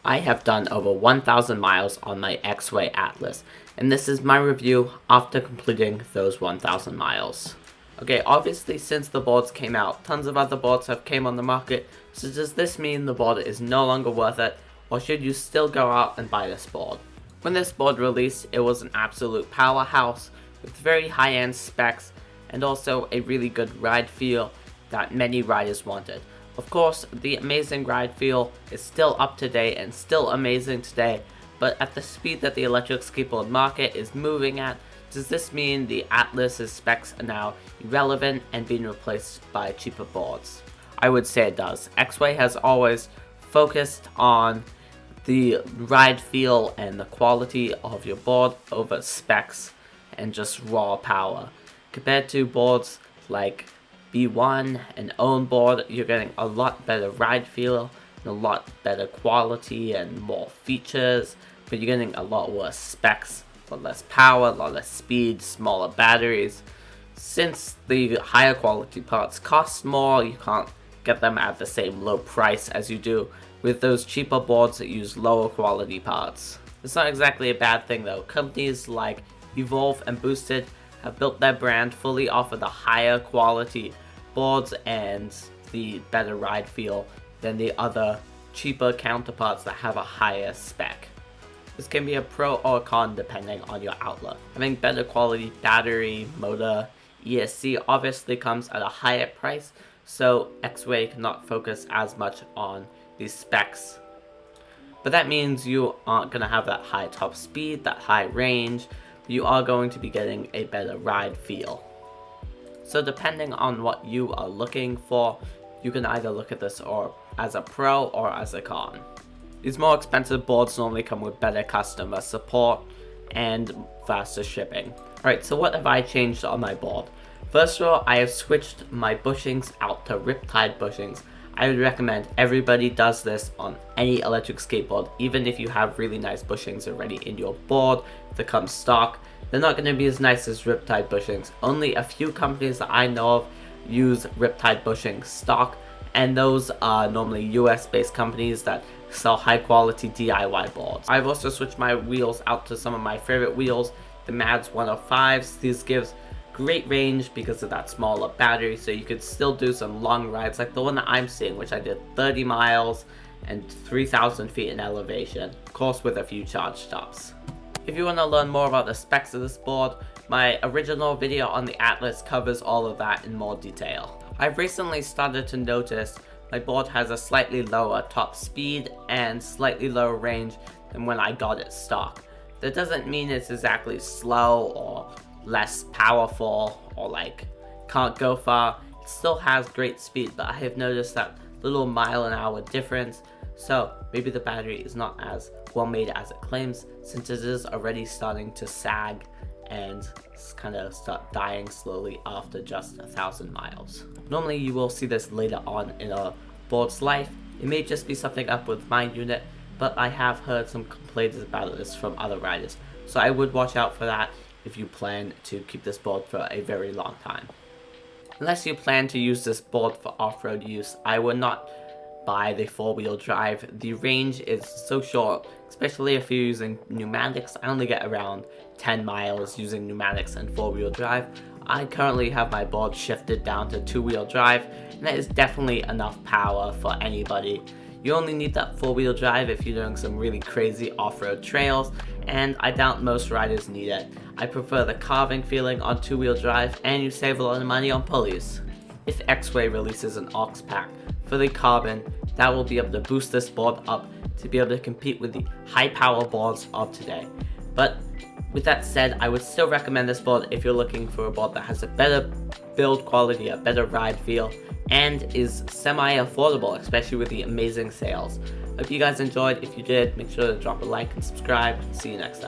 I have done over 1,000 miles on my Exway Atlas, and this is my review after completing those 1,000 miles. Okay, obviously since the boards came out, tons of other boards have came on the market, so does this mean the board is no longer worth it, or should you still go out and buy this board? When this board released, it was an absolute powerhouse with very high-end specs and also a really good ride feel that many riders wanted. Of course, the amazing ride feel is still up to date and still amazing today, but at the speed that the electric skateboard market is moving at, does this mean the Atlas's specs are now irrelevant and being replaced by cheaper boards? I would say it does. Exway has always focused on the ride feel and the quality of your board over specs and just raw power. Compared to boards like B1 and own board, you're getting a lot better ride feel and a lot better quality and more features, but you're getting a lot worse specs, a lot less power, a lot less speed, smaller batteries. Since the higher quality parts cost more, you can't get them at the same low price as you do with those cheaper boards that use lower quality parts. It's not exactly a bad thing though. Companies like Evolve and Boosted have built their brand fully off of the higher quality boards and the better ride feel than the other cheaper counterparts that have a higher spec. This can be a pro or a con depending on your outlook. Having better quality battery, motor, ESC obviously comes at a higher price, so Exway cannot focus as much on these specs. But that means you aren't going to have that high top speed, that high range, but you are going to be getting a better ride feel. So depending on what you are looking for, you can either look at this or as a pro or as a con. These more expensive boards normally come with better customer support and faster shipping. Alright, so what have I changed on my board? First of all, I have switched my bushings out to riptide bushings. I would recommend everybody does this on any electric skateboard, even if you have really nice bushings already in your board that come stock. They're not going to be as nice as riptide bushings. Only a few companies that I know of use riptide bushings stock, and those are normally US based companies that sell high quality DIY boards. I've also switched my wheels out to some of my favorite wheels, the Mads 105s. These gives great range because of that smaller battery, so you could still do some long rides like the one that I'm seeing, which I did 30 miles and 3,000 feet in elevation, of course with a few charge stops. If you want to learn more about the specs of this board, my original video on the Atlas covers all of that in more detail. I've recently started to notice my board has a slightly lower top speed and slightly lower range than when I got it stock. That doesn't mean it's exactly slow or less powerful or like can't go far. It still has great speed, but I have noticed that little mile-an-hour difference, so maybe the battery is not as well made as it claims, since it is already starting to sag and kind of start dying slowly after just 1,000 miles. Normally you will see this later on in a board's life. It may just be something up with my unit, but I have heard some complaints about this from other riders, so I would watch out for that if you plan to keep this board for a very long time. Unless you plan to use this board for off-road use, I would not buy the four-wheel drive. The range is so short, especially if you're using pneumatics. I only get around 10 miles using pneumatics and four-wheel drive. I currently have my board shifted down to two-wheel drive, and that is definitely enough power for anybody. You only need that four-wheel drive if you're doing some really crazy off-road trails, and I doubt most riders need it. I prefer the carving feeling on two-wheel drive, and you save a lot of money on pulleys. If Exway releases an aux pack for the carbon, that will be able to boost this board up to be able to compete with the high-power boards of today. But with that said, I would still recommend this board if you're looking for a board that has a better build quality, a better ride feel, and is semi-affordable, especially with the amazing sales. Hope you guys enjoyed. If you did, make sure to drop a like and subscribe. See you next time.